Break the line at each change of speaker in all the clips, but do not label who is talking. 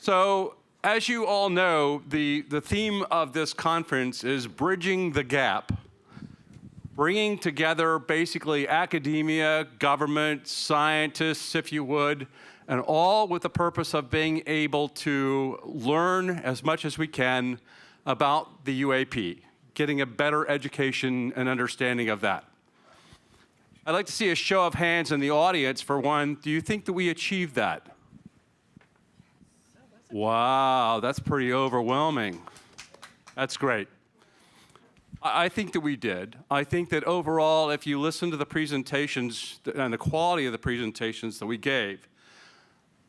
So, as you all know, the theme of this conference is bridging the gap, bringing together basically academia, government, scientists, if you would, and all with the purpose of being able to learn as much as we can about the UAP, getting a better education and understanding of that. I'd like to see a show of hands in the audience for one. Do you think that we achieved that? Wow, that's pretty overwhelming. That's great. I think that we did. I think that overall, if you listen to the presentations and the quality of the presentations that we gave,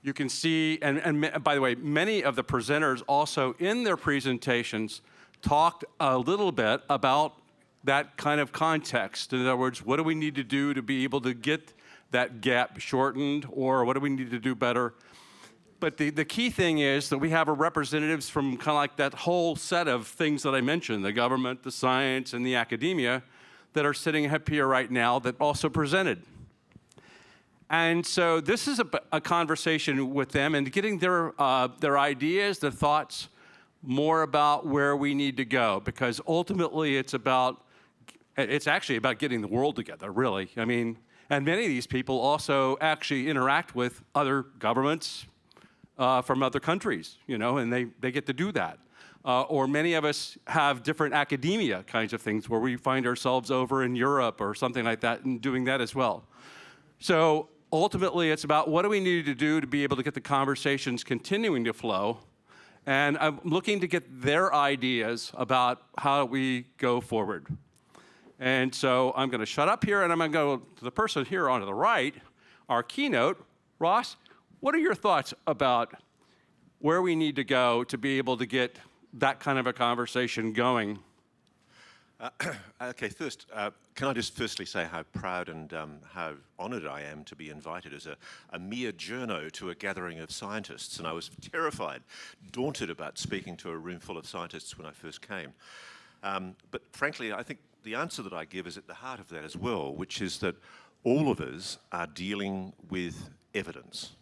you can see, and by the way, many of the presenters also in their presentations talked a little bit about that kind of context. In other words, what do we need to do to be able to get that gap shortened, or what do we need to do better? But the key thing is that we have our representatives from kind of like that whole set of things that I mentioned, the government, the science, and the academia, that are sitting up here right now that also presented. And so this is a conversation with them and getting their ideas, their thoughts, more about where we need to go, because ultimately it's actually about getting the world together, really. I mean, and many of these people also actually interact with other governments, from other countries, you know, and they get to do that. Or many of us have different academia kinds of things where we find ourselves over in Europe or something like that and doing that as well. So ultimately, it's about what do we need to do to be able to get the conversations continuing to flow. And I'm looking to get their ideas about how we go forward. And so I'm going to shut up here, and I'm going to go to the person here on the right, our keynote, Ross. What are your thoughts about where we need to go to be able to get that kind of a conversation going?
Okay, first, can I just firstly say how proud and how honoured I am to be invited as a mere journo to a gathering of scientists. And I was terrified, daunted about speaking to a room full of scientists when I first came. But frankly, I think the answer that I give is at the heart of that as well, which is that all of us are dealing with evidence.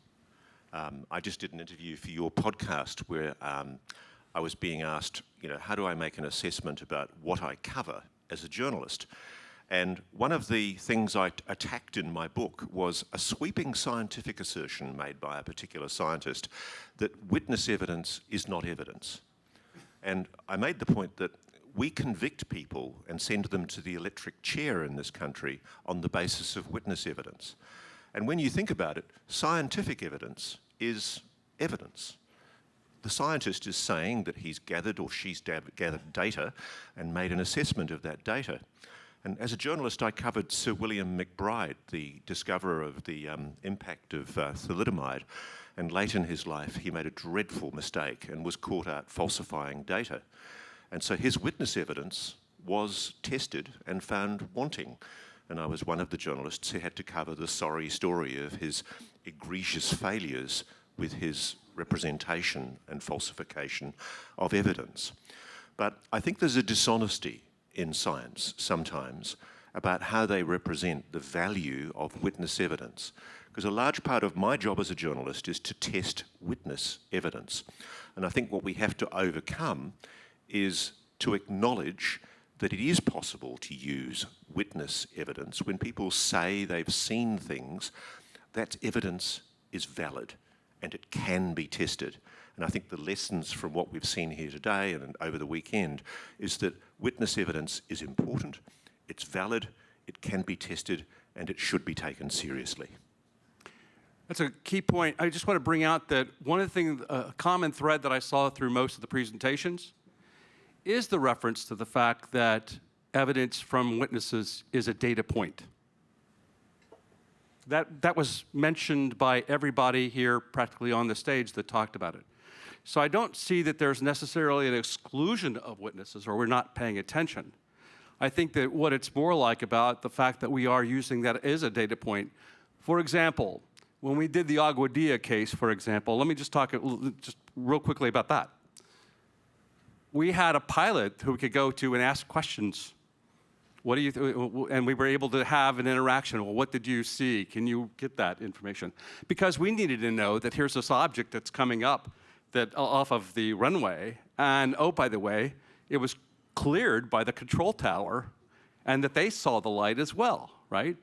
I just did an interview for your podcast where I was being asked, you know, how do I make an assessment about what I cover as a journalist? And one of the things I attacked in my book was a sweeping scientific assertion made by a particular scientist that witness evidence is not evidence. And I made the point that we convict people and send them to the electric chair in this country on the basis of witness evidence. And when you think about it, scientific evidence is evidence. The scientist is saying that he's gathered or she's gathered data and made an assessment of that data. And as a journalist, I covered Sir William McBride, the discoverer of the impact of thalidomide. And late in his life, he made a dreadful mistake and was caught out falsifying data. And so his witness evidence was tested and found wanting. And I was one of the journalists who had to cover the sorry story of his egregious failures with his representation and falsification of evidence. But I think there's a dishonesty in science sometimes about how they represent the value of witness evidence. Because a large part of my job as a journalist is to test witness evidence. And I think what we have to overcome is to acknowledge that it is possible to use witness evidence. When people say they've seen things, that evidence is valid and it can be tested. And I think the lessons from what we've seen here today and over the weekend is that witness evidence is important, it's valid, it can be tested, and it should be taken seriously.
That's a key point. I just want to bring out that one of the things, a common thread that I saw through most of the presentations is the reference to the fact that evidence from witnesses is a data point. That was mentioned by everybody here practically on the stage that talked about it. So I don't see that there's necessarily an exclusion of witnesses or we're not paying attention. I think that what it's more like about the fact that we are using that as a data point. For example, when we did the Aguadilla case, for example, let me just talk just real quickly about that. We had a pilot who we could go to and ask questions. What do you and we were able to have an interaction. Well, what did you see? Can you get that information? Because we needed to know that here's this object that's coming up that off of the runway, and oh, by the way, it was cleared by the control tower, and that they saw the light as well, right?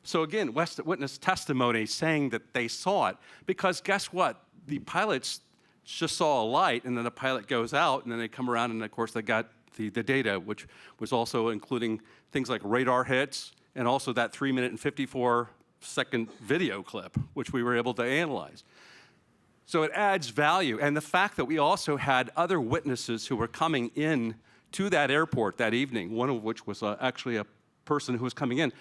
So again, witness testimony saying that they saw it, because guess what? The pilots just saw a light, and then the pilot goes out, and then they come around, and of course they got the data, which was also including things like radar hits, and also that 3-minute and 54-second video clip, which we were able to analyze. So it adds value, and the fact that we also had other witnesses who were coming in to that airport that evening, one of which was actually a person who was coming in,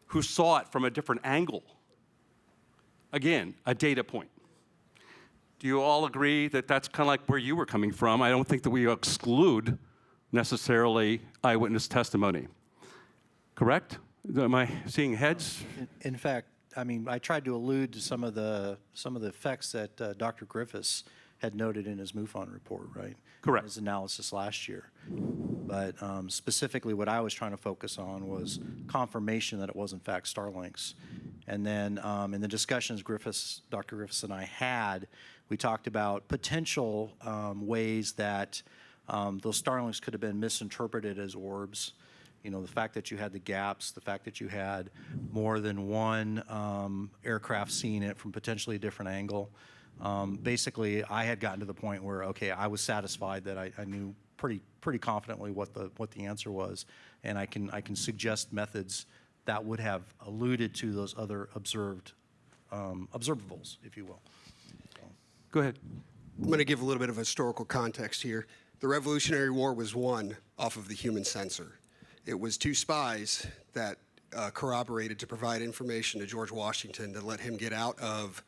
who saw it from a different angle. Again, a data point. Do you all agree that that's kind of like where you were coming from? I don't think that we exclude necessarily eyewitness testimony. Correct? Am I seeing heads?
In fact, I mean, I tried to allude to some of the effects that Dr. Griffiths had noted in his MUFON report, right?
Correct.
His analysis last year. But specifically what I was trying to focus on was confirmation that it was in fact Starlinks. And then in the discussions Dr. Griffiths and I had, we talked about potential ways that those Starlinks could have been misinterpreted as orbs. You know, the fact that you had the gaps, the fact that you had more than one aircraft seeing it from potentially a different angle. Basically, I had gotten to the point where, okay, I was satisfied that I knew pretty confidently what the answer was, and I can suggest methods that would have alluded to those other observables, if you will.
Go ahead.
I'm going to give a little bit of historical context here. The Revolutionary War was won off of the human sensor. It was 2 spies that corroborated to provide information to George Washington to let him get out of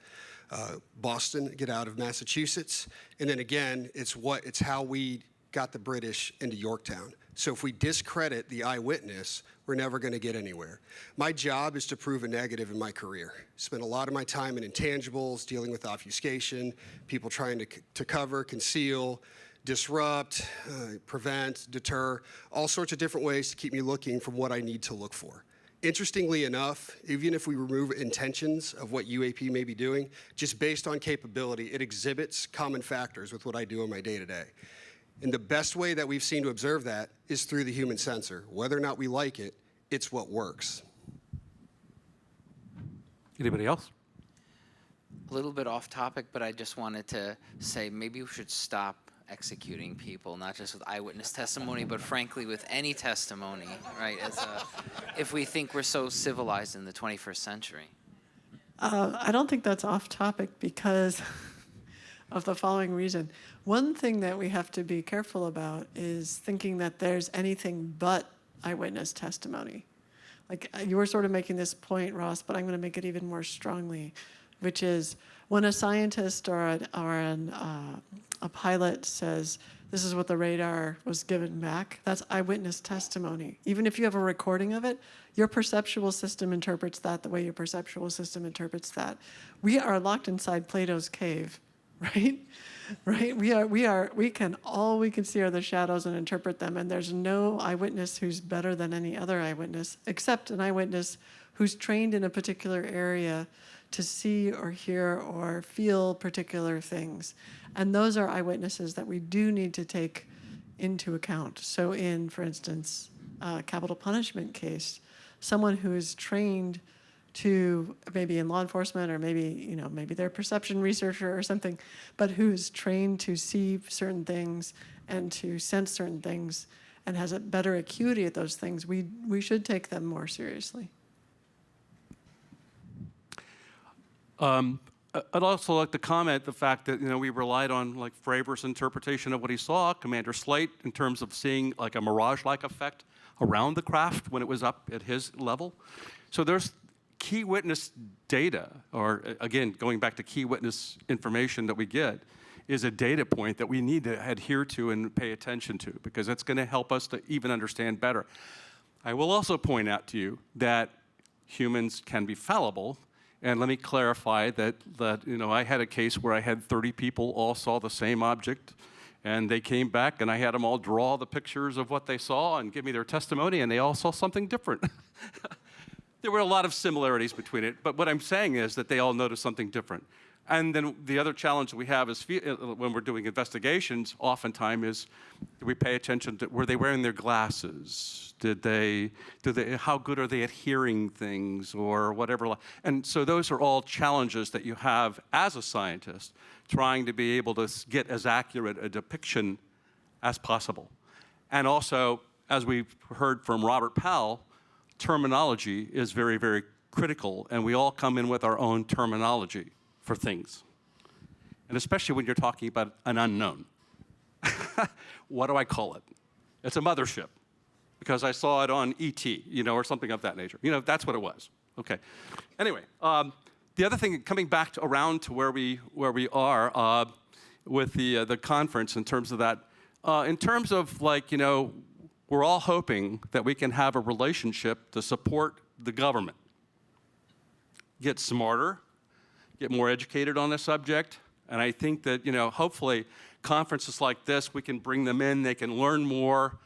Boston, get out of Massachusetts, and then again, it's how we got the British into Yorktown. So if we discredit the eyewitness, we're never going to get anywhere. My job is to prove a negative in my career. Spent a lot of my time in intangibles, dealing with obfuscation, people trying to cover, conceal, disrupt, prevent, deter, all sorts of different ways to keep me looking for what I need to look for. Interestingly enough, even if we remove intentions of what UAP may be doing, just based on capability, it exhibits common factors with what I do in my day-to-day. And the best way that we've seen to observe that is through the human sensor. Whether or not we like it, it's what works.
Anybody else?
A little bit off topic, but I just wanted to say maybe we should stop executing people, not just with eyewitness testimony, but frankly with any testimony, right? If we think we're so civilized in the 21st century.
I don't think that's off topic because of the following reason. One thing that we have to be careful about is thinking that there's anything but eyewitness testimony. Like you were sort of making this point, Ross, but I'm going to make it even more strongly, which is when a scientist or a pilot says, this is what the radar was given back, that's eyewitness testimony. Even if you have a recording of it, your perceptual system interprets that the way your perceptual system interprets that. We are locked inside Plato's cave, right? Right? We can see are the shadows and interpret them, and there's no eyewitness who's better than any other eyewitness, except an eyewitness who's trained in a particular area to see or hear or feel particular things. And those are eyewitnesses that we do need to take into account. So in, for instance, a capital punishment case, someone who is trained to, maybe in law enforcement or maybe they're a perception researcher or something, but who's trained to see certain things and to sense certain things and has a better acuity at those things, we should take them more seriously.
I'd also like to comment the fact that we relied on like Fravor's interpretation of what he saw, Commander Slate, in terms of seeing like a mirage-like effect around the craft when it was up at his level. So there's key witness data, or again, going back to key witness information that we get, is a data point that we need to adhere to and pay attention to, because it's going to help us to even understand better. I will also point out to you that humans can be fallible. And let me clarify that I had a case where I had 30 people all saw the same object, and they came back, and I had them all draw the pictures of what they saw and give me their testimony, and they all saw something different. There were a lot of similarities between it, but what I'm saying is that they all noticed something different. And then the other challenge we have is when we're doing investigations, oftentimes is, do we pay attention to, were they wearing their glasses? How good are they at hearing things or whatever? And so those are all challenges that you have as a scientist, trying to be able to get as accurate a depiction as possible. And also, as we've heard from Robert Powell, terminology is very, very critical, and we all come in with our own terminology for things. And especially when you're talking about an unknown. What do I call it? It's a mothership, because I saw it on E.T., or something of that nature. That's what it was. Okay. Anyway, the other thing, coming back around to where we are with the conference in terms of that, in terms of we're all hoping that we can have a relationship to support the government, get smarter, get more educated on the subject. And I think that, hopefully conferences like this, we can bring them in, they can learn more.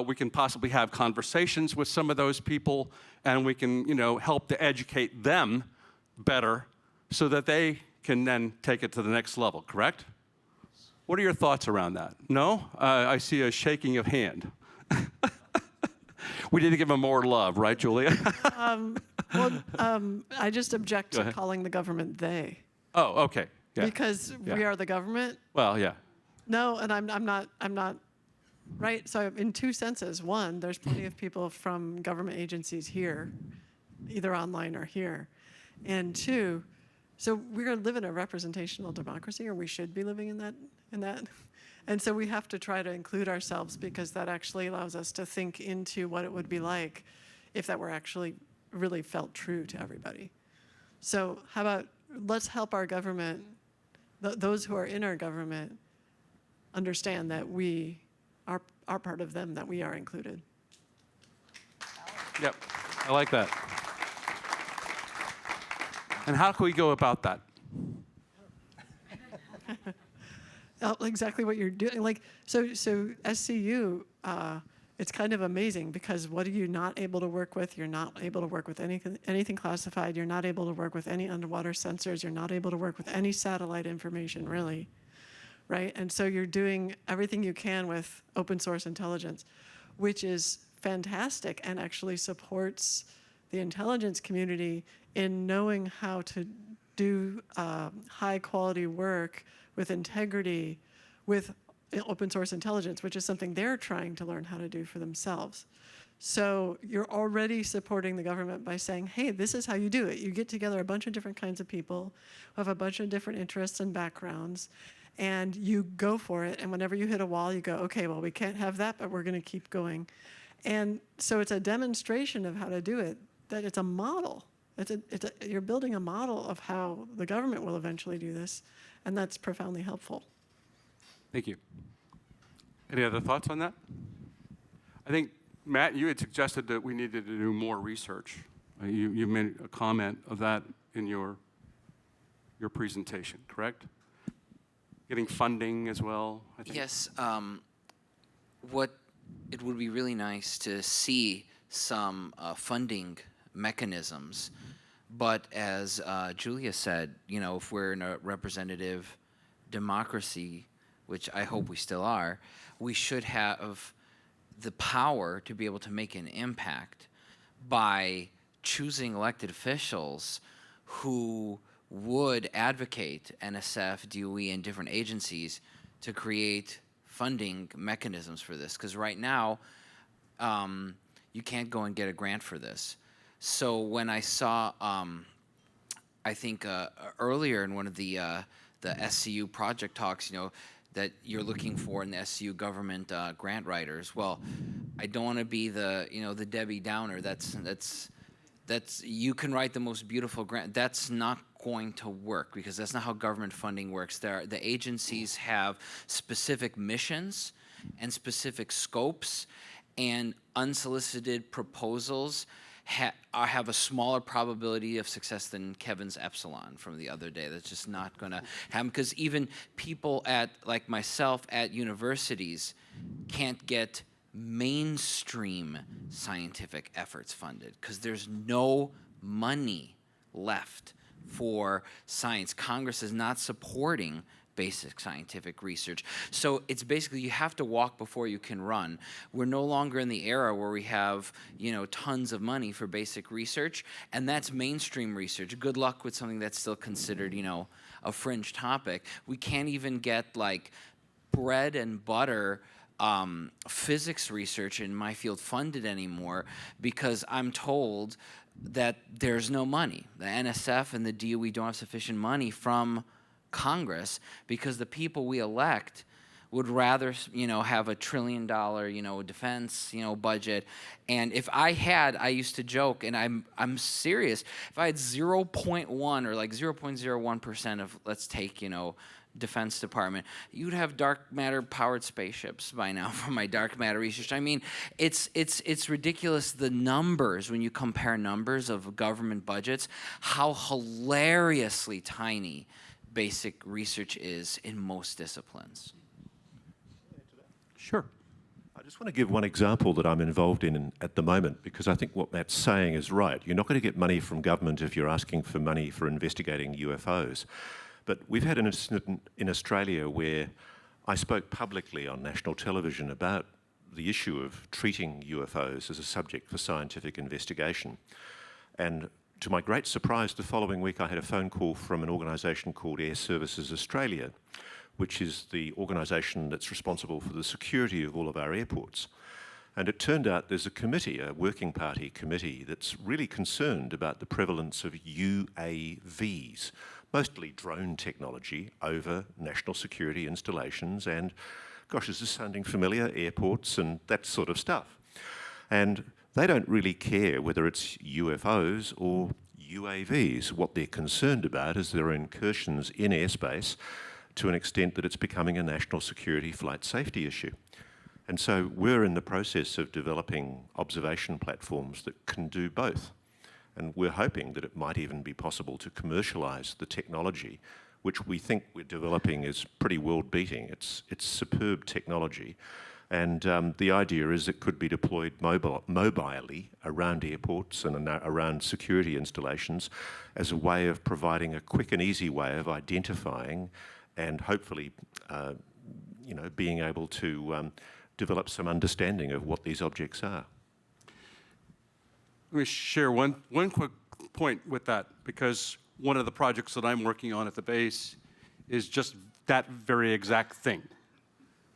We can possibly have conversations with some of those people, and we can, help to educate them better so that they can then take it to the next level, correct? What are your thoughts around that? No? I see a shaking of hand. We need to give them more love, right, Julia?
I just object to calling the government they.
Oh, okay. Yeah.
Because we are the government.
Well, yeah.
No, and I'm not, right? So in two senses. One, there's plenty of people from government agencies here, either online or here. And two, so we're going to live in a representational democracy, or we should be living in that. And so we have to try to include ourselves, because that actually allows us to think into what it would be like if that were actually really felt true to everybody. So how about let's help our government, those who are in our government, understand that we are part of them, that we are included.
Yep, I like that. And how can we go about that?
Exactly what you're doing. So SCU, it's kind of amazing, because what are you not able to work with? You're not able to work with anything classified. You're not able to work with any underwater sensors. You're not able to work with any satellite information, really, right? And so you're doing everything you can with open source intelligence, which is fantastic and actually supports the intelligence community in knowing how to do high quality work with integrity, with open source intelligence, which is something they're trying to learn how to do for themselves. So you're already supporting the government by saying, hey, this is how you do it. You get together a bunch of different kinds of people who have a bunch of different interests and backgrounds, and you go for it. And whenever you hit a wall, you go, okay, well, we can't have that, but we're going to keep going. And so it's a demonstration of how to do it, that it's a model. You're building a model of how the government will eventually do this, and that's profoundly helpful.
Thank you. Any other thoughts on that? I think, Matt, you had suggested that we needed to do more research. You made a comment of that in your presentation, correct? Getting funding as well, I think.
Yes. It would be really nice to see some funding mechanisms. But as Julia said, if we're in a representative democracy, which I hope we still are, we should have the power to be able to make an impact by choosing elected officials who would advocate NSF, DOE, and different agencies to create funding mechanisms for this. Because right now, you can't go and get a grant for this. So when I saw, I think earlier in one of the SCU project talks, that you're looking for in the SCU government grant writers. Well, I don't want to be the Debbie Downer. That's you can write the most beautiful grant. That's not going to work, because that's not how government funding works. The agencies have specific missions and specific scopes, and unsolicited proposals have a smaller probability of success than Kevin's Epsilon from the other day. That's just not going to happen, because even people like myself at universities can't get mainstream scientific efforts funded, because there's no money left for science. Congress is not supporting basic scientific research. So it's basically you have to walk before you can run. We're no longer in the era where we have, tons of money for basic research, and that's mainstream research. Good luck with something that's still considered, a fringe topic. We can't even get like bread and butter physics research in my field funded anymore because I'm told that there's no money. The NSF and the DOE don't have sufficient money from Congress because the people we elect would rather, have $1 trillion, defense, budget. And if I used to joke, and I'm serious, if I had 0.1 or like 0.01% of, let's take, Defense Department, you'd have dark matter powered spaceships by now from my dark matter research. I mean, it's ridiculous, the numbers, when you compare numbers of government budgets, how hilariously tiny basic research is in most disciplines.
Sure.
I just want to give one example that I'm involved in at the moment, because I think what Matt's saying is right. You're not going to get money from government if you're asking for money for investigating UFOs. But we've had an incident in Australia where I spoke publicly on national television about the issue of treating UFOs as a subject for scientific investigation. And to my great surprise, the following week I had a phone call from an organisation called Air Services Australia, which is the organisation that's responsible for the security of all of our airports. And it turned out there's a committee, a working party committee, that's really concerned about the prevalence of UAVs, mostly drone technology, over national security installations and, gosh, is this sounding familiar, airports and that sort of stuff. And they don't really care whether it's UFOs or UAVs. What they're concerned about is there are incursions in airspace to an extent that it's becoming a national security flight safety issue. And so we're in the process of developing observation platforms that can do both. And we're hoping that it might even be possible to commercialise the technology, which we think we're developing is pretty world-beating. It's superb technology. And the idea is it could be deployed mobilely around airports and around security installations as a way of providing a quick and easy way of identifying and hopefully, being able to develop some understanding of what these objects are.
Let me share one quick point with that, because one of the projects that I'm working on at the base is just that very exact thing.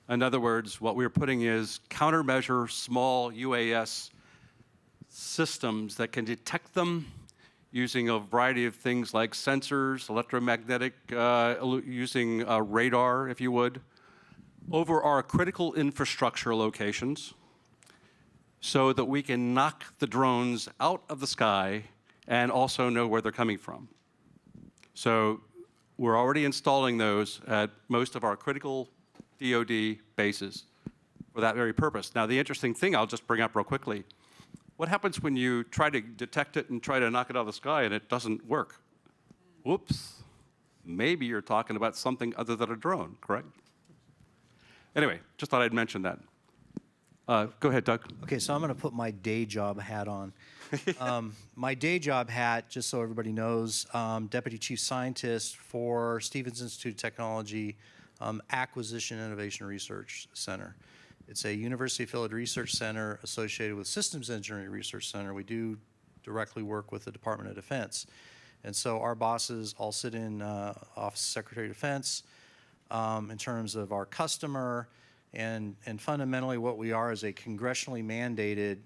In other words, what we're putting is countermeasure small UAS systems that can detect them using a variety of things like sensors, electromagnetic, using radar, if you would, over our critical infrastructure locations so that we can knock the drones out of the sky and also know where they're coming from. So we're already installing those at most of our critical DoD bases for that very purpose. Now, the interesting thing I'll just bring up real quickly, what happens when you try to detect it and try to knock it out of the sky and it doesn't work? Whoops. Maybe you're talking about something other than a drone, correct? Anyway, just thought I'd mention that. Go ahead, Doug.
Okay, so I'm going to put my day job hat on. My day job hat, just so everybody knows, Deputy Chief Scientist for Stevens Institute of Technology Acquisition Innovation Research Center. It's a university-affiliated research center associated with Systems Engineering Research Center. We do directly work with the Department of Defense. And so our bosses all sit in Office of Secretary of Defense in terms of our customer, and fundamentally what we are is a congressionally mandated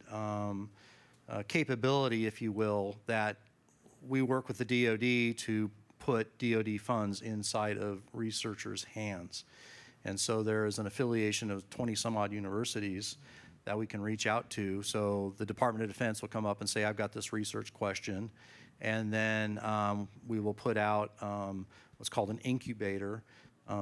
capability, if you will, that we work with the DoD to put DoD funds inside of researchers' hands. And so there is an affiliation of 20 some odd universities that we can reach out to. So the Department of Defense will come up and say, I've got this research question. And then we will put out what's called an incubator.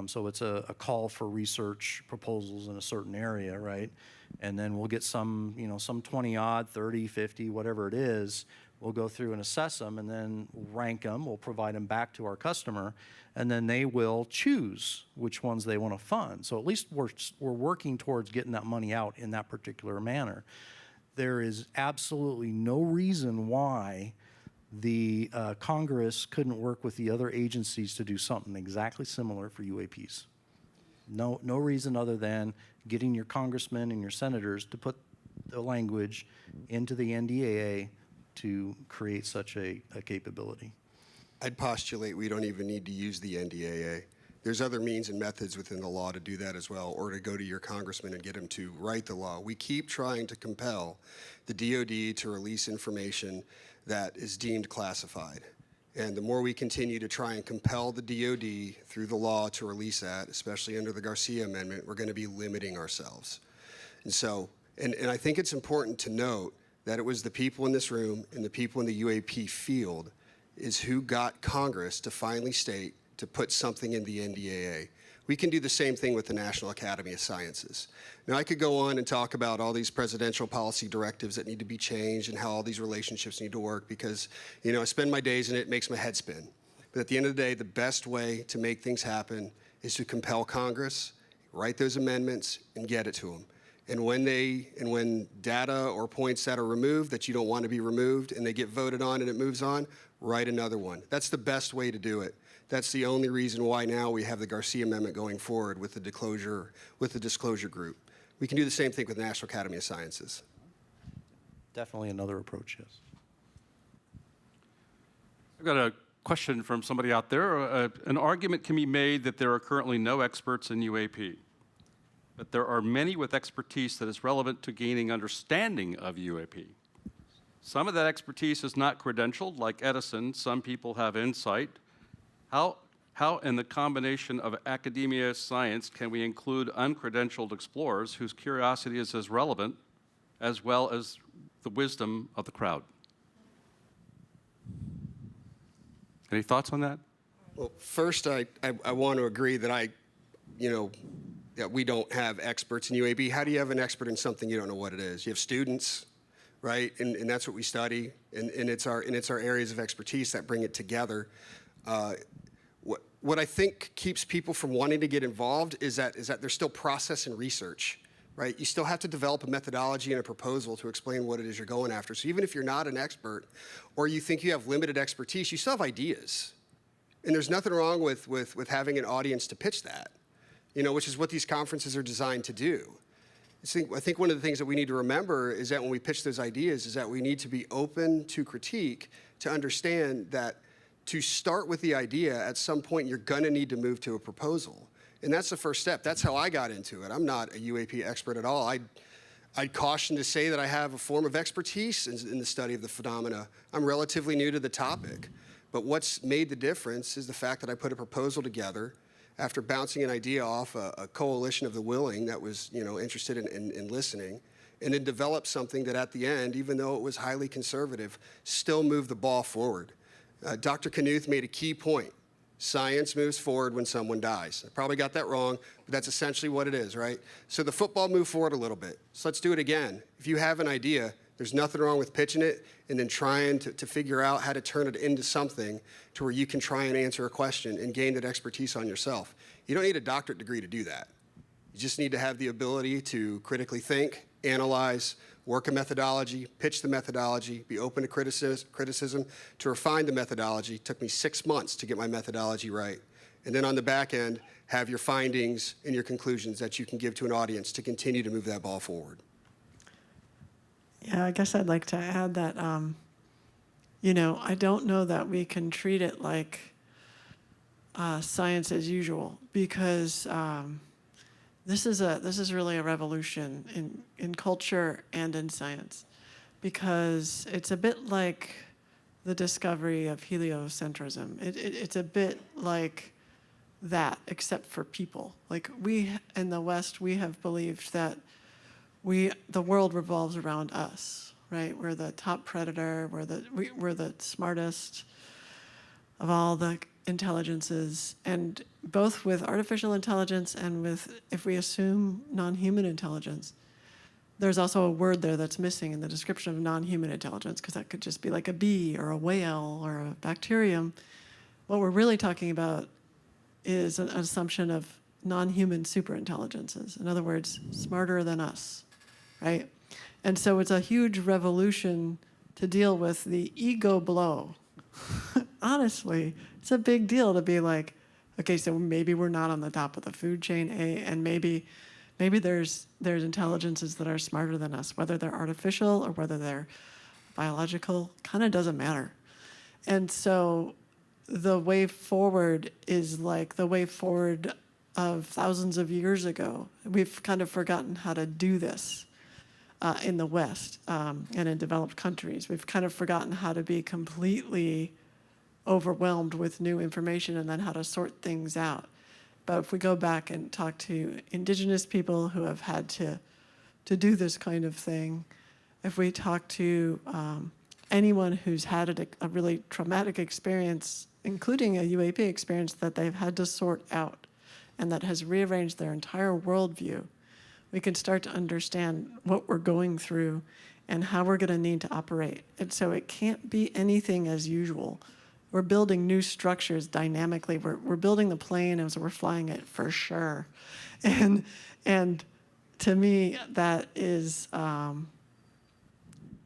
So it's a call for research proposals in a certain area, right? And then we'll get some 20 odd, 30, 50, whatever it is. We'll go through and assess them and then rank them. We'll provide them back to our customer, and then they will choose which ones they want to fund. So at least we're working towards getting that money out in that particular manner. There is absolutely no reason why the Congress couldn't work with the other agencies to do something exactly similar for UAPs. No reason other than getting your congressmen and your senators to put the language into the NDAA to create such a capability.
I'd postulate we don't even need to use the NDAA. There's other means and methods within the law to do that as well, or to go to your congressman and get him to write the law. We keep trying to compel the DOD to release information that is deemed classified. And the more we continue to try and compel the DOD through the law to release that, especially under the Garcia Amendment, we're going to be limiting ourselves. And so, and I think it's important to note that it was the people in this room and the people in the UAP field is who got Congress to finally state to put something in the NDAA. We can do the same thing with the National Academy of Sciences. Now, I could go on and talk about all these presidential policy directives that need to be changed and how all these relationships need to work because, you know, I spend my days in it, it makes my head spin. But at the end of the day, the best way to make things happen is to compel Congress, write those amendments, and get it to them. And when data or points that are removed that you don't want to be removed and they get voted on and it moves on, write another one. That's the best way to do it. That's the only reason why now we have the Garcia Amendment going forward with the disclosure group. We can do the same thing with the National Academy of Sciences.
Definitely another approach, yes.
I've got a question from somebody out there. An argument can be made that there are currently no experts in UAP, but there are many with expertise that is relevant to gaining understanding of UAP. Some of that expertise is not credentialed, like Edison. Some people have insight. How in the combination of academia science can we include uncredentialed explorers whose curiosity is as relevant as well as the wisdom of the crowd? Any thoughts on that?
Well, first, I want to agree that that we don't have experts in UAB. How do you have an expert in something you don't know what it is? You have students, right? And that's what we study, and it's our areas of expertise that bring it together. What I think keeps people from wanting to get involved is that there's still process and research, right? You still have to develop a methodology and a proposal to explain what it is you're going after. So even if you're not an expert or you think you have limited expertise, you still have ideas. And there's nothing wrong with having an audience to pitch that, which is what these conferences are designed to do. I think one of the things that we need to remember is that when we pitch those ideas is that we need to be open to critique, to understand that to start with the idea, at some point you're going to need to move to a proposal. And that's the first step. That's how I got into it. I'm not a UAP expert at all. I'd caution to say that I have a form of expertise in the study of the phenomena. I'm relatively new to the topic. But what's made the difference is the fact that I put a proposal together after bouncing an idea off a coalition of the willing that was interested in listening, and then developed something that at the end, even though it was highly conservative, still moved the ball forward. Dr. Knuth made a key point. Science moves forward when someone dies. I probably got that wrong, but that's essentially what it is, right? So the football moved forward a little bit. So let's do it again. If you have an idea, there's nothing wrong with pitching it and then trying to figure out how to turn it into something to where you can try and answer a question and gain that expertise on yourself. You don't need a doctorate degree to do that. You just need to have the ability to critically think, analyze, work a methodology, pitch the methodology, be open to criticism, to refine the methodology. It took me 6 months to get my methodology right. And then on the back end, have your findings and your conclusions that you can give to an audience to continue to move that ball forward.
Yeah, I guess I'd like to add that, I don't know that we can treat it like science as usual, because this is really a revolution in culture and in science, because it's a bit like the discovery of heliocentrism. It's a bit like that, except for people. Like, we in the West, we have believed that the world revolves around us, right? We're the top predator. We're the smartest of all the intelligences, and both with artificial intelligence and with, if we assume non-human intelligence, there's also a word there that's missing in the description of non-human intelligence, because that could just be like a bee or a whale or a bacterium. What we're really talking about is an assumption of non-human superintelligences. In other words, smarter than us, right? And so it's a huge revolution to deal with the ego blow honestly, it's a big deal to be like, okay, so maybe we're not on the top of the food chain, and maybe there's intelligences that are smarter than us, whether they're artificial or whether they're biological, kind of doesn't matter. And so the way forward is like the way forward of thousands of years ago. We've kind of forgotten how to do this in the West and in developed countries. We've kind of forgotten how to be completely overwhelmed with new information and then how to sort things out. But if we go back and talk to indigenous people who have had to do this kind of thing, if we talk to anyone who's had a really traumatic experience, including a UAP experience that they've had to sort out and that has rearranged their entire worldview, we can start to understand what we're going through and how we're going to need to operate. And so it can't be anything as usual. We're building new structures dynamically. We're building the plane as we're flying it for sure. And to me, that is,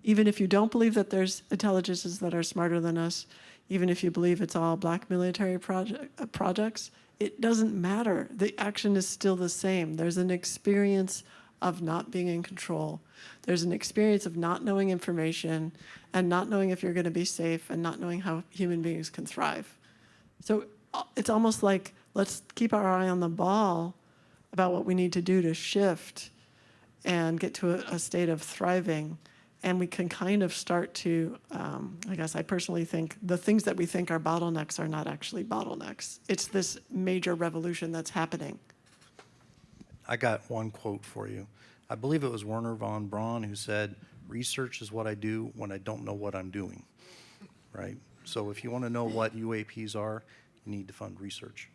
even if you don't believe that there's intelligences that are smarter than us, even if you believe it's all black military projects, it doesn't matter. The action is still the same. There's an experience of not being in control. There's an experience of not knowing information and not knowing if you're going to be safe and not knowing how human beings can thrive. So it's almost like, let's keep our eye on the ball about what we need to do to shift and get to a state of thriving. And we can kind of start to, I guess I personally think the things that we think are bottlenecks are not actually bottlenecks. It's this major revolution that's happening.
I got one quote for you. I believe it was Werner von Braun who said, "Research is what I do when I don't know what I'm doing." Right? So if you want to know what UAPs are, you need to fund research.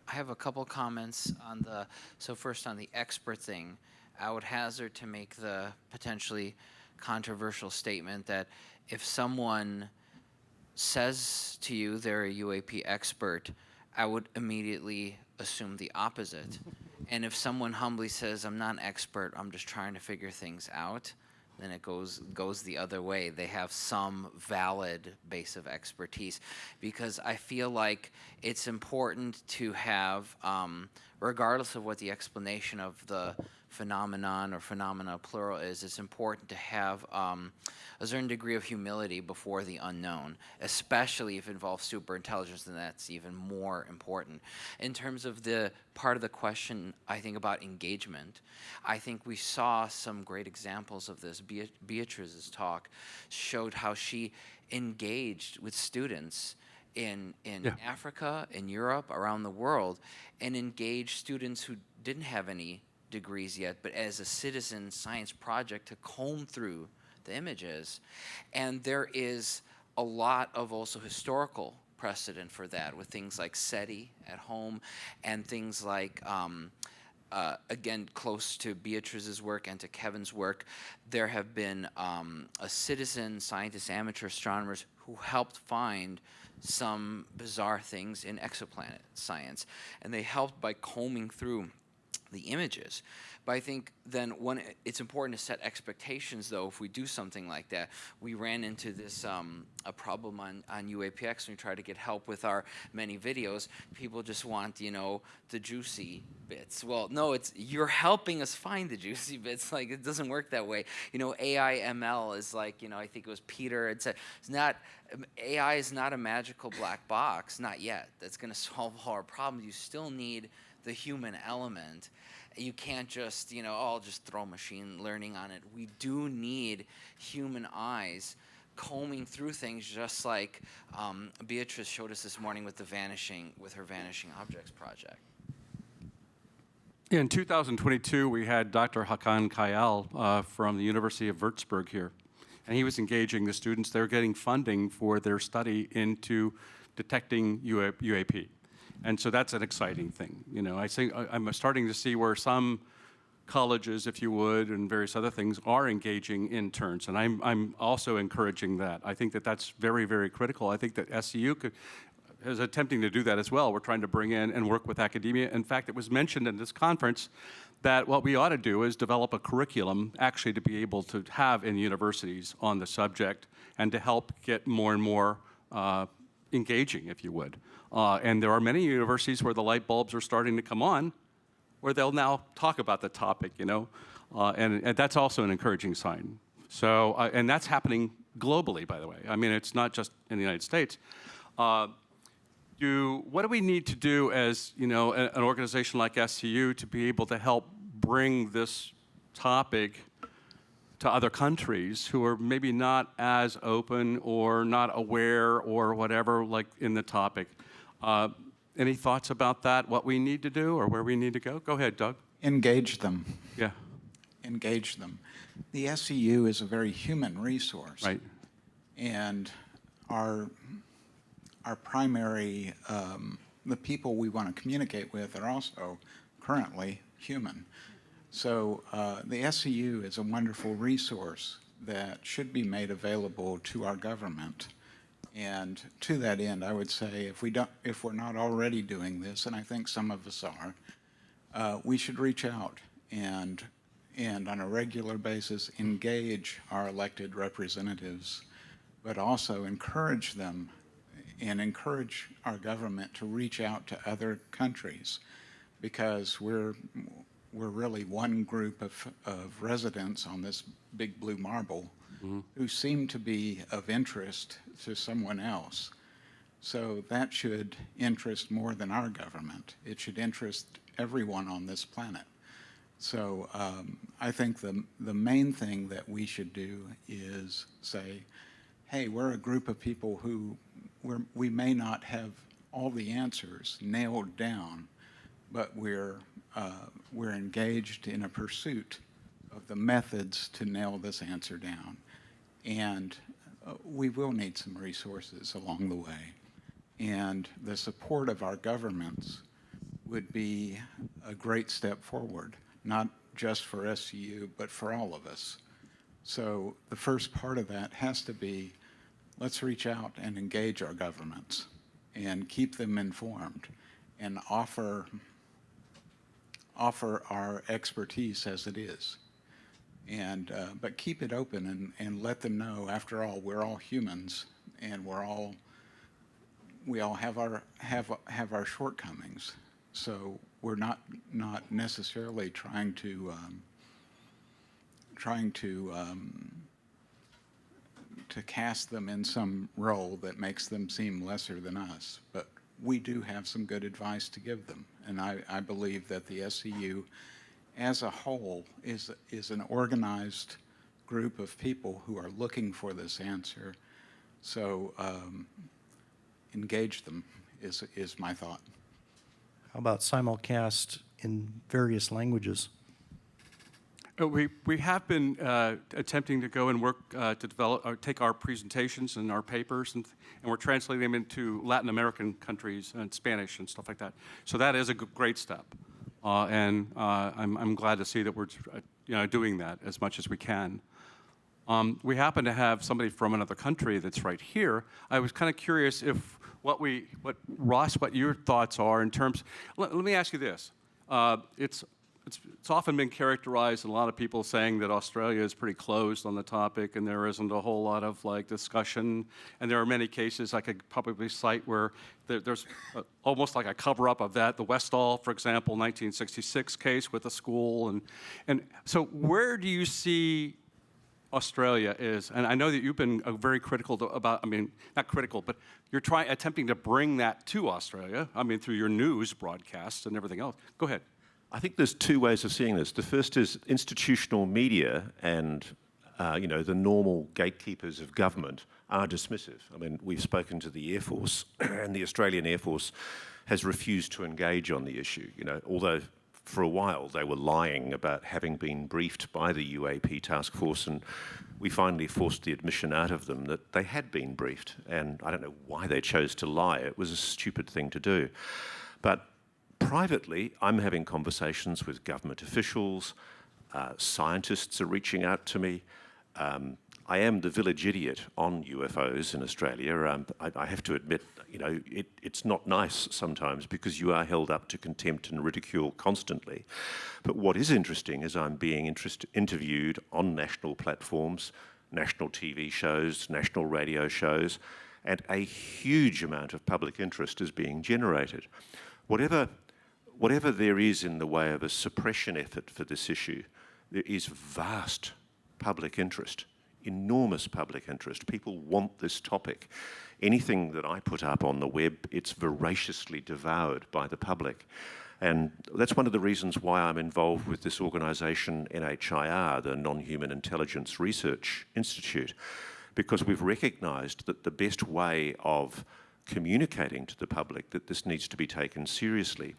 I have a couple comments on so first on the expert thing. I would hazard to make the potentially controversial statement that if someone says to you they're a UAP expert, I would immediately assume the opposite. And if someone humbly says, I'm not an expert, I'm just trying to figure things out, then it goes the other way. They have some valid base of expertise, because I feel like it's important to have, regardless of what the explanation of the phenomenon or phenomena plural is, it's important to have a certain degree of humility before the unknown, especially if it involves superintelligence, then that's even more important. In terms of the part of the question, I think about engagement, I think we saw some great examples of this. Beatrice's talk showed how she engaged with students in Africa, in Europe, around the world, and engaged students who didn't have any degrees yet, but as a citizen science project to comb through the images. And there is a lot of also historical precedent for that with things like SETI at home and things like, again, close to Beatrice's work and to Kevin's work, there have been a citizen scientists, amateur astronomers who helped find some bizarre things in exoplanet science. And they helped by combing through the images. But I think then it's important to set expectations, though, if we do something like that. We ran into this a problem on UAPX when we tried to get help with our many videos. People just want, the juicy bits. Well, no, you're helping us find the juicy bits. Like, it doesn't work that way. AI ML is like, I think it was Peter had said, AI is not a magical black box, not yet. That's going to solve all our problems. You still need the human element. You can't just, I'll just throw machine learning on it. We do need human eyes combing through things, just like Beatrice showed us this morning with her Vanishing Objects project.
In 2022, we had Dr. Hakan Kayal from the University of Würzburg here, and he was engaging the students. They're getting funding for their study into detecting UAP. And so that's an exciting thing. I think I'm starting to see where some colleges, if you would, and various other things are engaging interns, and I'm also encouraging that. I think that that's very, very critical. I think that SCU is attempting to do that as well. We're trying to bring in and work with academia. In fact, it was mentioned in this conference that what we ought to do is develop a curriculum actually to be able to have in universities on the subject and to help get more and more engaging, if you would. And there are many universities where the light bulbs are starting to come on, where they'll now talk about the topic, and that's also an encouraging sign. So, and that's happening globally, by the way. I mean, it's not just in the United States. What do we need to do as, an organization like SCU to be able to help bring this topic to other countries who are maybe not as open or not aware or whatever, like in the topic? Any thoughts about that, what we need to do or where we need to go? Go ahead, Doug.
Engage them.
Yeah.
Engage them. The SCU is a very human resource.
Right.
And our primary, the people we want to communicate with are also currently human. So the SCU is a wonderful resource that should be made available to our government. And to that end, I would say if we're not already doing this, and I think some of us are, we should reach out and on a regular basis engage our elected representatives, but also encourage them and encourage our government to reach out to other countries, because we're really one group of residents on this big blue marble who seem to be of interest to someone else. So that should interest more than our government. It should interest everyone on this planet. So I think the main thing that we should do is say, hey, we're a group of people who we may not have all the answers nailed down, but we're engaged in a pursuit of the methods to nail this answer down. And we will need some resources along the way. And the support of our governments would be a great step forward, not just for SCU, but for all of us. So the first part of that has to be, let's reach out and engage our governments and keep them informed and offer our expertise as it is. And but keep it open and let them know, after all, we're all humans and we all have our shortcomings. So we're not necessarily trying to cast them in some role that makes them seem lesser than us, but we do have some good advice to give them. And I believe that the SCU as a whole is an organized group of people who are looking for this answer. So engage them is my thought.
How about simulcast in various languages?
We have been attempting to go and work to develop, or take our presentations and our papers, and we're translating them into Latin American countries and Spanish and stuff like that. So that is a great step, and I'm glad to see that we're doing that as much as we can. We happen to have somebody from another country that's right here. I was kind of curious if Ross, what your thoughts are in terms. Let me ask you this. It's often been characterized, and a lot of people saying that Australia is pretty closed on the topic and there isn't a whole lot of discussion. And there are many cases I could probably cite where there's almost like a cover-up of that. The Westall, for example, 1966 case with a school. And so where do you see Australia is? And I know that you've been very critical not critical, but you're attempting to bring that to Australia, through your news broadcasts and everything else. Go ahead.
I think there's two ways of seeing this. The first is institutional media and the normal gatekeepers of government are dismissive. We've spoken to the Air Force, and the Australian Air Force has refused to engage on the issue. Although for a while they were lying about having been briefed by the UAP task force, and we finally forced the admission out of them that they had been briefed. And I don't know why they chose to lie. It was a stupid thing to do. But privately, I'm having conversations with government officials. Scientists are reaching out to me. I am the village idiot on UFOs in Australia. I have to admit, it's not nice sometimes because you are held up to contempt and ridicule constantly. But what is interesting is I'm being interviewed on national platforms, national TV shows, national radio shows, and a huge amount of public interest is being generated. Whatever there is in the way of a suppression effort for this issue, there is vast public interest, enormous public interest. People want this topic. Anything that I put up on the web, it's voraciously devoured by the public. And that's one of the reasons why I'm involved with this organisation, NHIR, the Non-Human Intelligence Research Institute, because we've recognised that the best way of communicating to the public that this needs to be taken seriously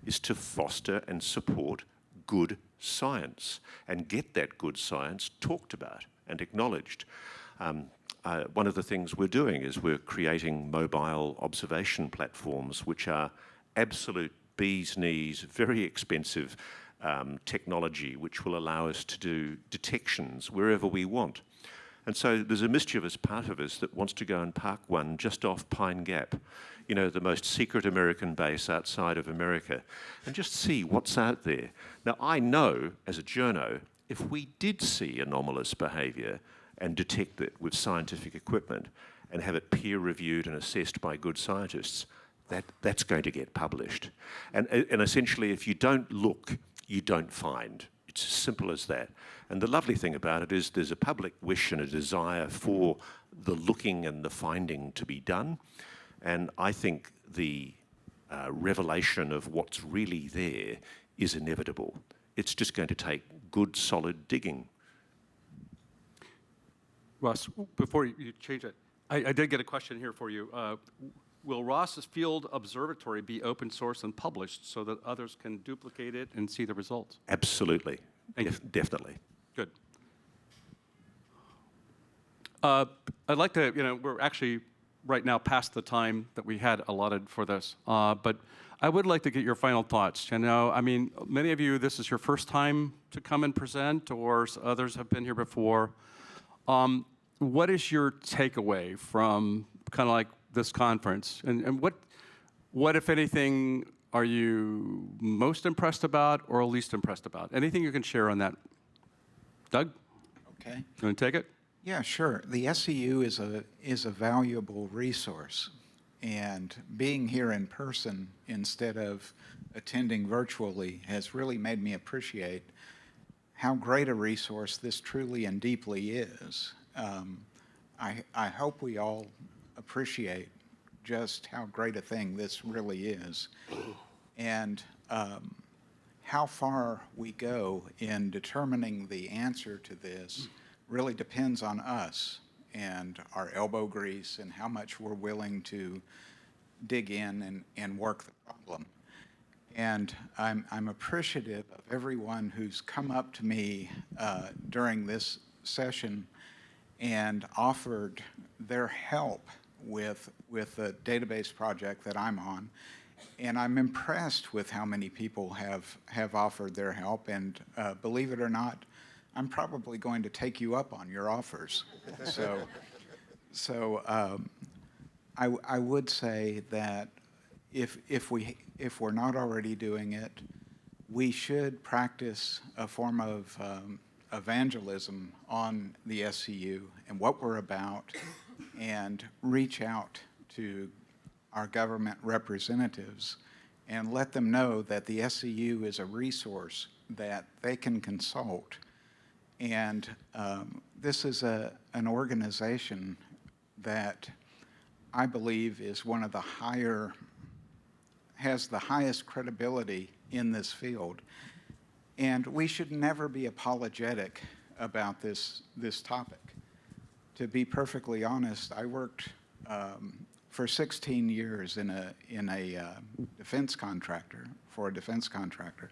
is to foster and support good science and get that good science talked about and acknowledged. One of the things we're doing is we're creating mobile observation platforms which are absolute bee's knees, very expensive technology which will allow us to do detections wherever we want. And so there's a mischievous part of us that wants to go and park one just off Pine Gap, you know, the most secret American base outside of America, and just see what's out there. Now, I know, as a journo, if we did see anomalous behaviour and detect it with scientific equipment and have it peer-reviewed and assessed by good scientists, that's going to get published. And essentially, if you don't look, you don't find. It's as simple as that. And the lovely thing about it is there's a public wish and a desire for the looking and the finding to be done. And I think the revelation of what's really there is inevitable. It's just going to take good, solid digging.
Ross, before you change it, I did get a question here for you. Will Ross's Field Observatory be open source and published so that others can duplicate it and see the results?
Absolutely. Definitely.
Good. I'd like to, we're actually right now past the time that we had allotted for this, but I would like to get your final thoughts. Many of you, this is your first time to come and present, or others have been here before. What is your takeaway from kind of like this conference? And what, if anything, are you most impressed about or least impressed about? Anything you can share on that? Doug?
Okay.
You want to take it?
Yeah, sure. The SCU is a valuable resource, and being here in person instead of attending virtually has really made me appreciate how great a resource this truly and deeply is. I hope we all appreciate just how great a thing this really is, and how far we go in determining the answer to this really depends on us and our elbow grease and how much we're willing to dig in and work the problem. And I'm appreciative of everyone who's come up to me during this session and offered their help with the database project that I'm on. And I'm impressed with how many people have offered their help, and believe it or not, I'm probably going to take you up on your offers. So I would say that if we're not already doing it, we should practice a form of evangelism on the SCU and what we're about, and reach out to our government representatives and let them know that the SCU is a resource that they can consult. And this is an organization that I believe is one of the has the highest credibility in this field. And we should never be apologetic about this topic. To be perfectly honest, I worked for 16 years in a defense contractor, for a defense contractor,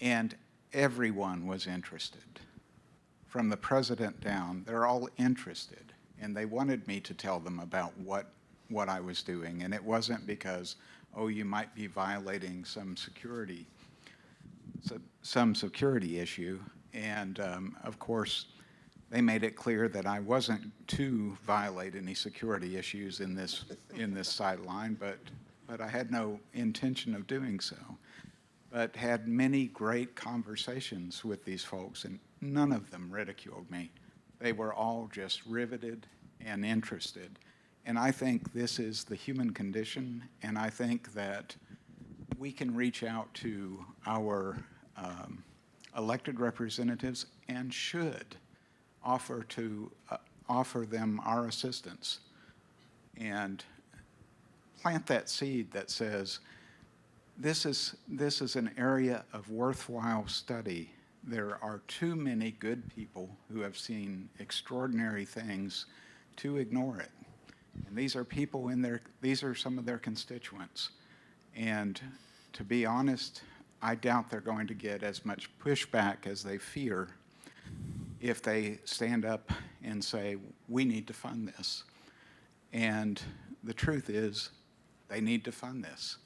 and everyone was interested. From the president down, they're all interested, and they wanted me to tell them about what I was doing, and it wasn't because, oh, you might be violating some security issue, and of course, they made it clear that I wasn't to violate any security issues in this sideline, but I had no intention of doing so. But had many great conversations with these folks, and none of them ridiculed me. They were all just riveted and interested. And I think this is the human condition, and I think that we can reach out to our elected representatives and should offer them our assistance and plant that seed that says, this is an area of worthwhile study. There are too many good people who have seen extraordinary things to ignore it. And these are people these are some of their constituents. And to be honest, I doubt they're going to get as much pushback as they fear if they stand up and say, we need to fund this. And the truth is, they need to fund this.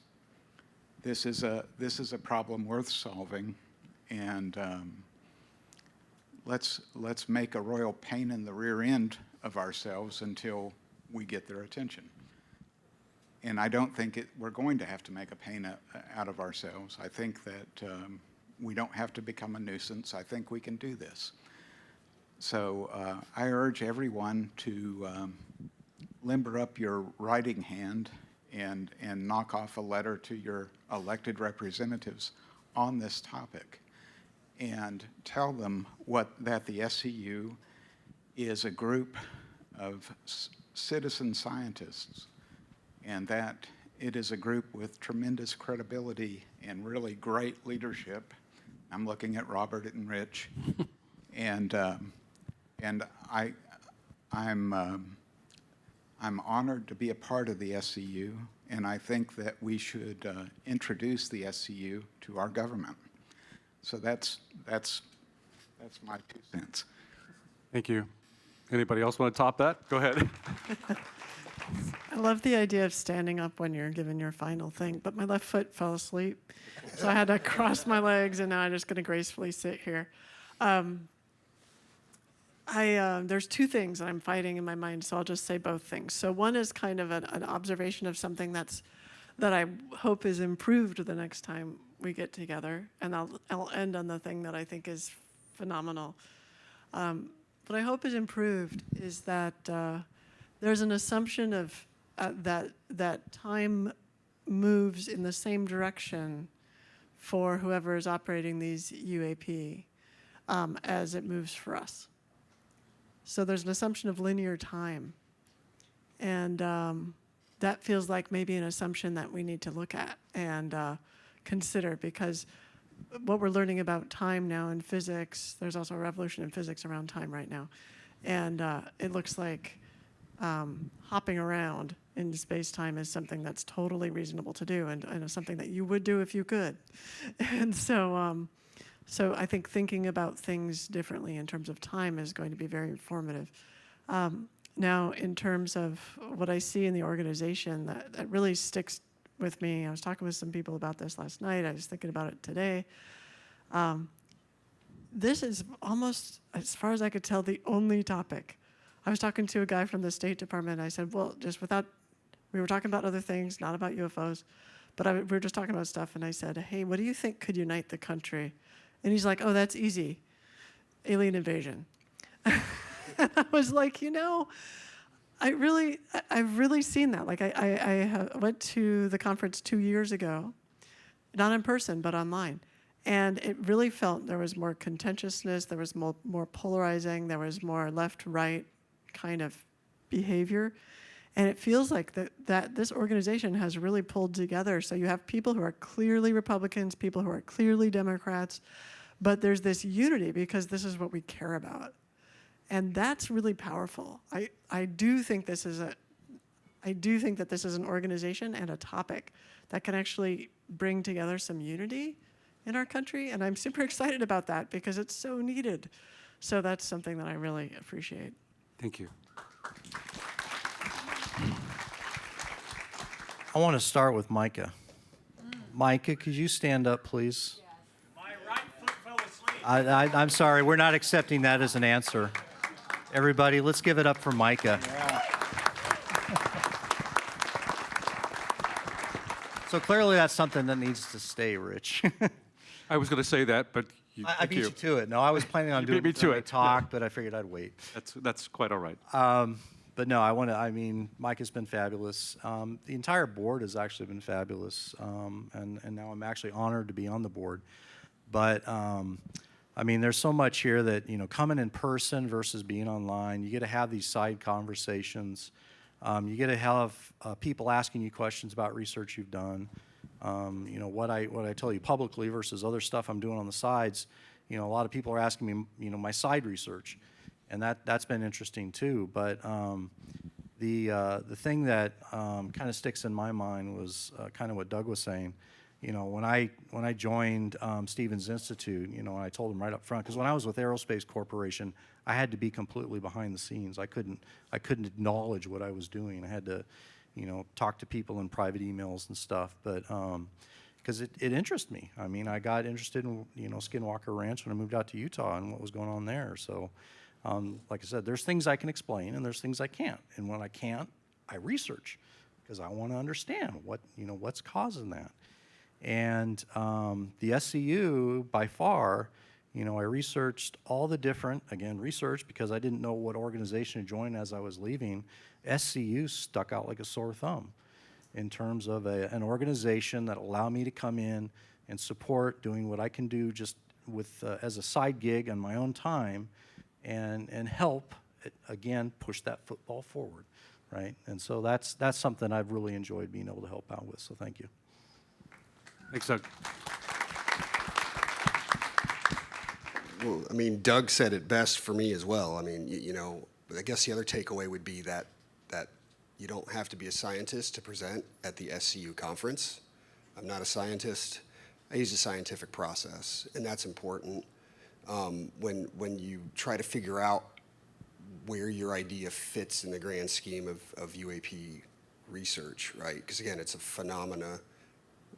This is a problem worth solving, and let's make a royal pain in the rear end of ourselves until we get their attention. And I don't think we're going to have to make a pain out of ourselves. I think that we don't have to become a nuisance. I think we can do this. So I urge everyone to limber up your writing hand and knock off a letter to your elected representatives on this topic and tell them that the SCU is a group of citizen scientists, and that it is a group with tremendous credibility and really great leadership. I'm looking at Robert and Rich, and I'm honored to be a part of the SCU, and I think that we should introduce the SCU to our government. So that's my 2 cents.
Thank you. Anybody else want to top that? Go ahead.
I love the idea of standing up when you're given your final thing, but my left foot fell asleep, so I had to cross my legs, and now I'm just going to gracefully sit here. There's 2 things that I'm fighting in my mind, so I'll just say both things. So one is kind of an observation of something that I hope is improved the next time we get together, and I'll end on the thing that I think is phenomenal. What I hope is improved is that there's an assumption of that time moves in the same direction for whoever is operating these UAP as it moves for us. So there's an assumption of linear time. And that feels like maybe an assumption that we need to look at and consider, because what we're learning about time now in physics, there's also a revolution in physics around time right now. And it looks like hopping around in space-time is something that's totally reasonable to do, and something that you would do if you could. And so I think thinking about things differently in terms of time is going to be very informative. Now, in terms of what I see in the organization, that really sticks with me. I was talking with some people about this last night. I was thinking about it today. This is almost, as far as I could tell, the only topic. I was talking to a guy from the State Department. I said, well, we were talking about other things, not about UFOs, but we were just talking about stuff. And I said, hey, what do you think could unite the country? And he's like, oh, that's easy. Alien invasion. And I was like, I've really seen that. Like I went to the conference 2 years ago, not in person, but online. And it really felt there was more contentiousness, there was more polarizing, there was more left-right kind of behavior. And it feels like that this organization has really pulled together. So you have people who are clearly Republicans, people who are clearly Democrats, but there's this unity because this is what we care about. And that's really powerful. I do think that this is an organization and a topic that can actually bring together some unity in our country, and I'm super excited about that because it's so needed. So that's something that I really appreciate.
Thank you.
I want to start with Micah. Micah, could you stand up, please?
My right foot fell asleep.
I'm sorry, we're not accepting that as an answer. Everybody, let's give it up for Micah.
Yeah.
So clearly that's something that needs to stay, Rich.
I was going to say that, but
I
thank
beat you to it. No, I was planning on
You
doing
beat me to
a
it.
talk, but I figured I'd wait.
That's quite all right.
But no, I mean, Mike has been fabulous. The entire board has actually been fabulous. And now I'm actually honored to be on the board. But, I mean, there's so much here that, coming in person versus being online, you get to have these side conversations. You get to have people asking you questions about research you've done. What I tell you publicly versus other stuff I'm doing on the sides. A lot of people are asking me, my side research, and that's been interesting too. But the thing that kind of sticks in my mind was kind of what Doug was saying. When I joined Stevens Institute, and I told him right up front, because when I was with Aerospace Corporation, I had to be completely behind the scenes. I couldn't acknowledge what I was doing. I had to, talk to people in private emails and stuff. But because it interested me. I mean, I got interested in Skinwalker Ranch when I moved out to Utah and what was going on there. So, like I said, there's things I can explain and there's things I can't. And when I can't, I research because I want to understand what's causing that. And the SCU, by far, I researched all the different, research because I didn't know what organization to join as I was leaving. SCU stuck out like a sore thumb in terms of an organization that allowed me to come in and support doing what I can do just with as a side gig on my own time and help, push that football forward, right? And so that's something I've really enjoyed being able to help out with, so thank you.
Thanks, Doug.
Well, I mean, Doug said it best for me as well. I mean, I guess the other takeaway would be that you don't have to be a scientist to present at the SCU conference. I'm not a scientist. I use a scientific process, and that's important when you try to figure out where your idea fits in the grand scheme of UAP research, right? Because again, it's a phenomena.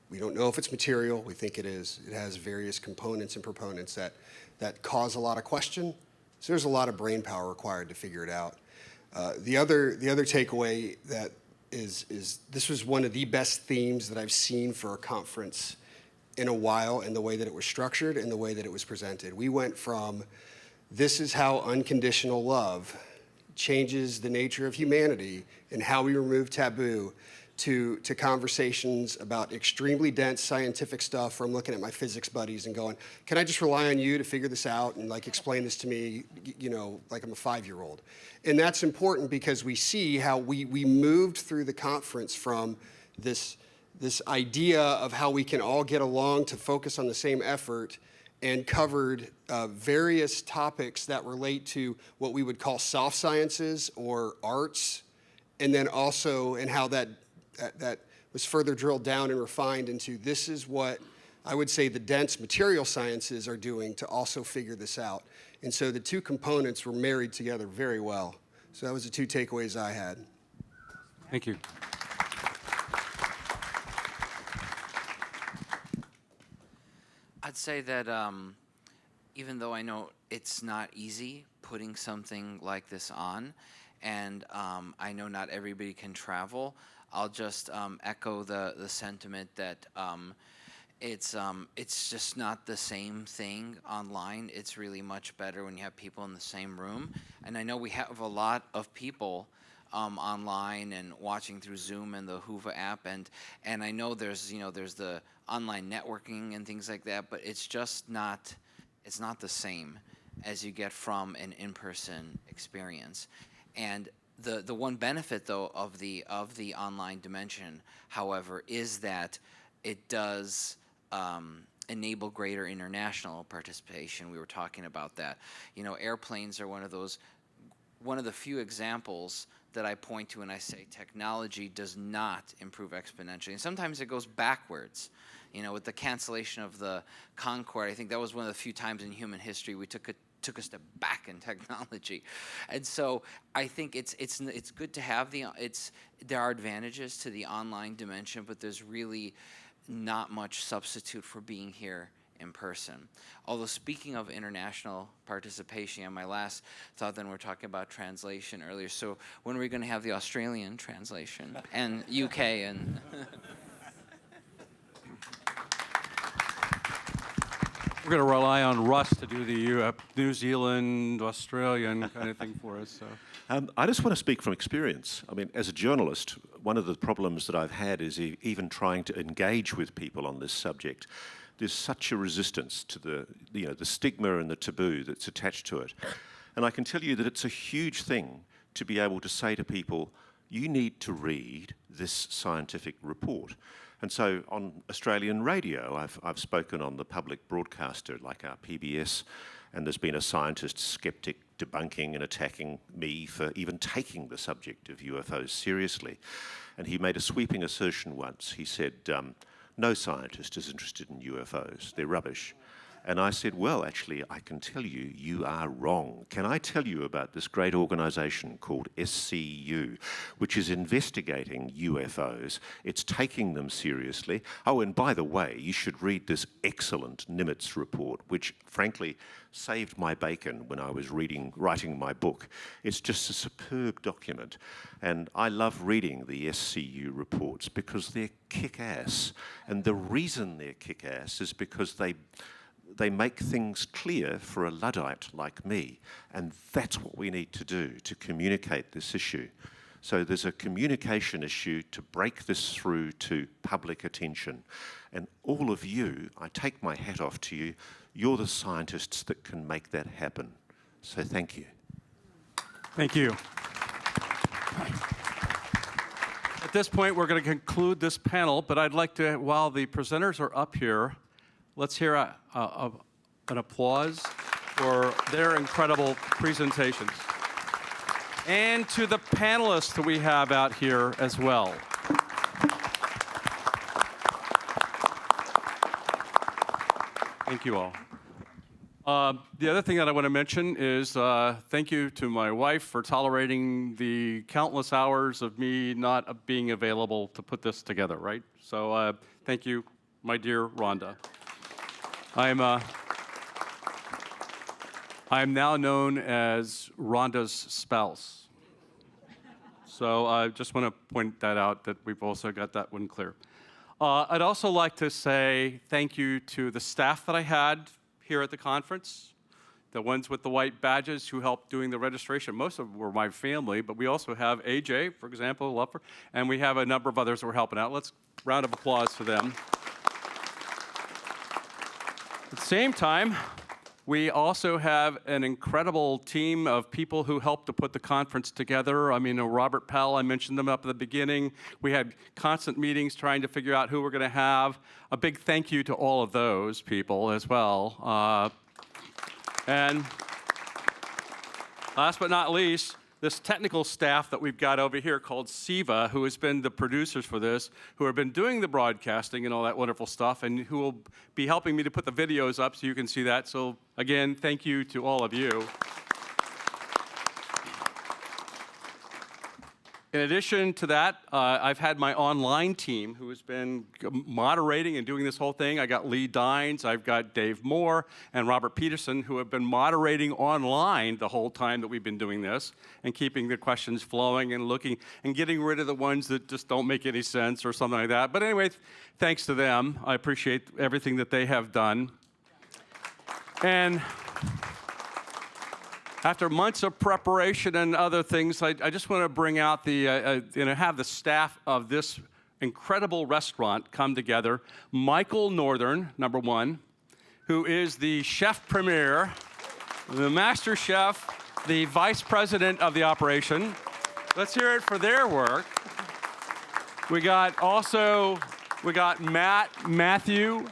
We don't know if it's material. We think it is. It has various components and proponents that cause a lot of question. So there's a lot of brain power required to figure it out. The other takeaway that is this was one of the best themes that I've seen for a conference in a while in the way that it was structured and the way that it was presented. We went from this is how unconditional love changes the nature of humanity and how we remove taboo to conversations about extremely dense scientific stuff where I'm looking at my physics buddies and going, can I just rely on you to figure this out and explain this to me, like I'm a 5-year-old. And that's important because we see how we moved through the conference from this idea of how we can all get along to focus on the same effort and covered various topics that relate to what we would call soft sciences or arts, and then also in how that was further drilled down and refined into this is what I would say the dense material sciences are doing to also figure this out. And so the two components were married together very well. So that was the two takeaways I had.
Thank you.
I'd say that even though I know it's not easy putting something like this on, and I know not everybody can travel, I'll just echo the sentiment that it's just not the same thing online. It's really much better when you have people in the same room. And I know we have a lot of people online and watching through Zoom and the Hoover app, and I know there's the online networking and things like that, but it's just not the same as you get from an in-person experience. And the one benefit though of the online dimension, however, is that it does enable greater international participation. We were talking about that. Airplanes are one of the few examples that I point to when I say technology does not improve exponentially. And sometimes it goes backwards. With the cancellation of the Concorde, I think that was one of the few times in human history we took a step back in technology. And so I think it's good to have there are advantages to the online dimension, but there's really not much substitute for being here in person. Although speaking of international participation, my last thought, then we're talking about translation earlier. So when are we going to have the Australian translation and UK and
We're going to rely on Russ to do the New Zealand, Australian kind of thing for us. So.
I just want to speak from experience. I mean, as a journalist, one of the problems that I've had is even trying to engage with people on this subject. There's such a resistance to the stigma and the taboo that's attached to it. And I can tell you that it's a huge thing to be able to say to people, you need to read this scientific report. And so on Australian radio, I've spoken on the public broadcaster like our PBS, and there's been a scientist skeptic debunking and attacking me for even taking the subject of UFOs seriously. And he made a sweeping assertion once. He said, no scientist is interested in UFOs, they're rubbish. And I said, well, actually, I can tell you, you are wrong. Can I tell you about this great organisation called SCU, which is investigating UFOs? It's taking them seriously. Oh, and by the way, you should read this excellent Nimitz report, which, frankly, saved my bacon when I was writing my book. It's just a superb document. And I love reading the SCU reports because they're kick-ass. And the reason they're kick-ass is because they make things clear for a Luddite like me, and that's what we need to do to communicate this issue. So there's a communication issue to break this through to public attention. And all of you, I take my hat off to you, you're the scientists that can make that happen. So thank you.
Thank you. At this point, we're going to conclude this panel, but I'd like to, while the presenters are up here, let's hear an applause for their incredible presentations. And to the panelists that we have out here as well. Thank you all. The other thing that I want to mention is thank you to my wife for tolerating the countless hours of me not being available to put this together, right? So thank you, my dear Rhonda. I'm now known as Rhonda's spouse. So I just want to point that out, that we've also got that one clear. I'd also like to say thank you to the staff that I had here at the conference, the ones with the white badges who helped doing the registration. Most of them were my family, but we also have AJ, for example, Lupper, and we have a number of others who are helping out. Let's round of applause for them. At the same time, we also have an incredible team of people who helped to put the conference together. I mean, Robert Powell, I mentioned them up at the beginning. We had constant meetings trying to figure out who we're going to have. A big thank you to all of those people as well. And last but not least, this technical staff that we've got over here called SIVA, who has been the producers for this, who have been doing the broadcasting and all that wonderful stuff, and who will be helping me to put the videos up so you can see that. So again, thank you to all of you. In addition to that, I've had my online team who has been moderating and doing this whole thing. I got Lee Dines, I've got Dave Moore, and Robert Peterson, who have been moderating online the whole time that we've been doing this and keeping the questions flowing and looking and getting rid of the ones that just don't make any sense or something like that. But anyway, thanks to them. I appreciate everything that they have done. And after months of preparation and other things, I just want to bring out have the staff of this incredible restaurant come together. Michael Northern, number one, who is the chef premier, the master chef, the vice president of the operation. Let's hear it for their work. We got Matt, Matthew,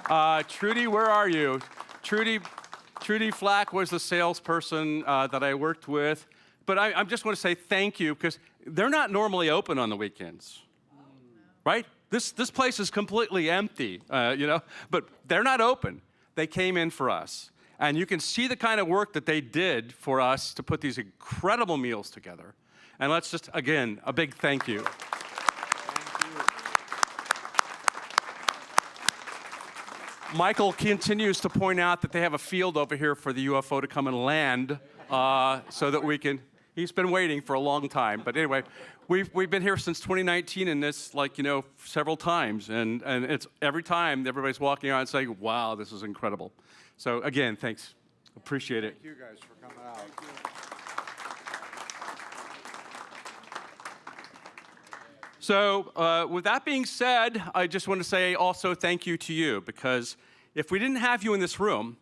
Trudy, where are you? Trudy Flack was the salesperson that I worked with. But I just want to say thank you, because they're not normally open on the weekends, right? This place is completely empty, but they're not open. They came in for us. And you can see the kind of work that they did for us to put these incredible meals together. And let's just, again, a big thank you. Michael continues to point out that they have a field over here for the UFO to come and land so that we can He's been waiting for a long time. But anyway, we've been here since 2019 in this, like, you know, several times. And it's every time everybody's walking out and saying, wow, this is incredible. So again, thanks. Appreciate it.
Thank you guys for coming out.
So with that being said, I just want to say also thank you to you, because if we didn't have you in this room,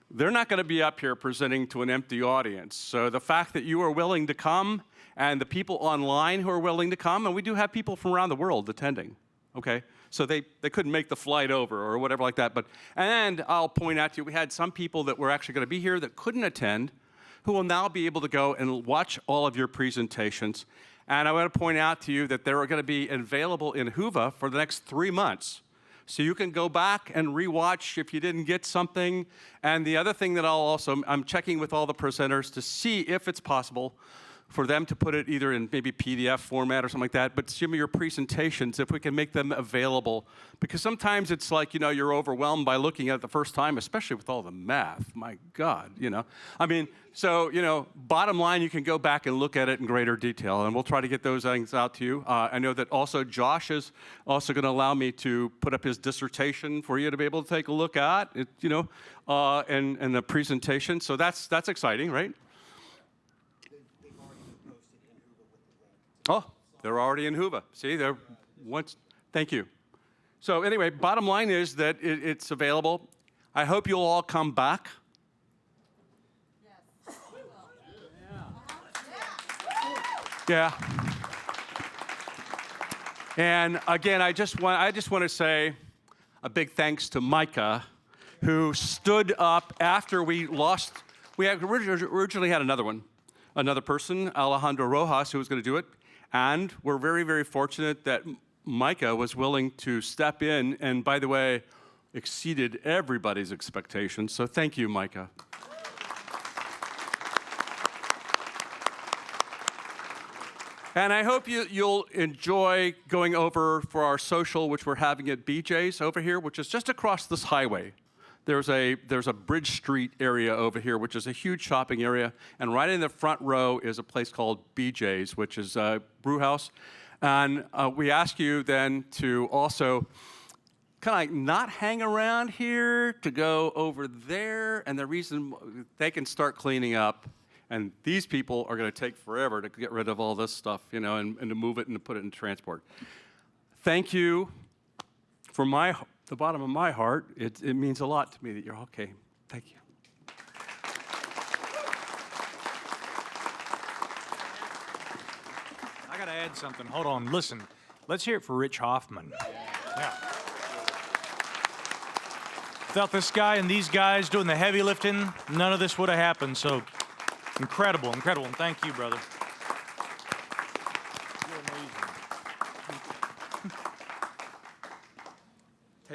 they're not going to be up here presenting to an empty audience. So the fact that you are willing to come, and the people online who are willing to come, and we do have people from around the world attending, okay? So they couldn't make the flight over or whatever like that. And I'll point out to you, we had some people that were actually going to be here that couldn't attend, who will now be able to go and watch all of your presentations. And I want to point out to you that they're going to be available in Hoover for the next 3 months. So you can go back and rewatch if you didn't get something. And the other thing that I'm checking with all the presenters to see if it's possible for them to put it either in maybe PDF format or something like that, but some of your presentations, if we can make them available. Because sometimes it's like, you know, you're overwhelmed by looking at it the first time, especially with all the math. My God, you know. I mean, so, you know, bottom line, you can go back and look at it in greater detail, and we'll try to get those things out to you. I know that also Josh is also going to allow me to put up his dissertation for you to be able to take a look at, you know, and the presentation. So that's exciting, right? Oh, they're already in Hoover. See, they're once. Thank you. So anyway, bottom line is that it's available. I hope you'll all come back. Yes. Yeah. And again, I just want to say a big thanks to Micah, who stood up after we lost. We had originally had another person, Alejandro Rojas, who was going to do it. And we're very, very fortunate that Micah was willing to step in and, by the way, exceeded everybody's expectations. So thank you, Micah. And I hope you'll enjoy going over for our social, which we're having at BJ's over here, which is just across this highway. There's a Bridge Street area over here, which is a huge shopping area. And right in the front row is a place called BJ's, which is a brew house. And we ask you then to also kind of like not hang around here, to go over there. And the reason they can start cleaning up. And these people are going to take forever to get rid of all this stuff, you know, and to move it and to put it in transport. Thank you from the bottom of my heart. It means a lot to me that you're okay. Thank you.
I got to add something. Hold on. Listen. Let's hear it for Rich Hoffman. Yeah. Without this guy and these guys doing the heavy lifting, none of this would have happened. So incredible, incredible. And thank you, brother.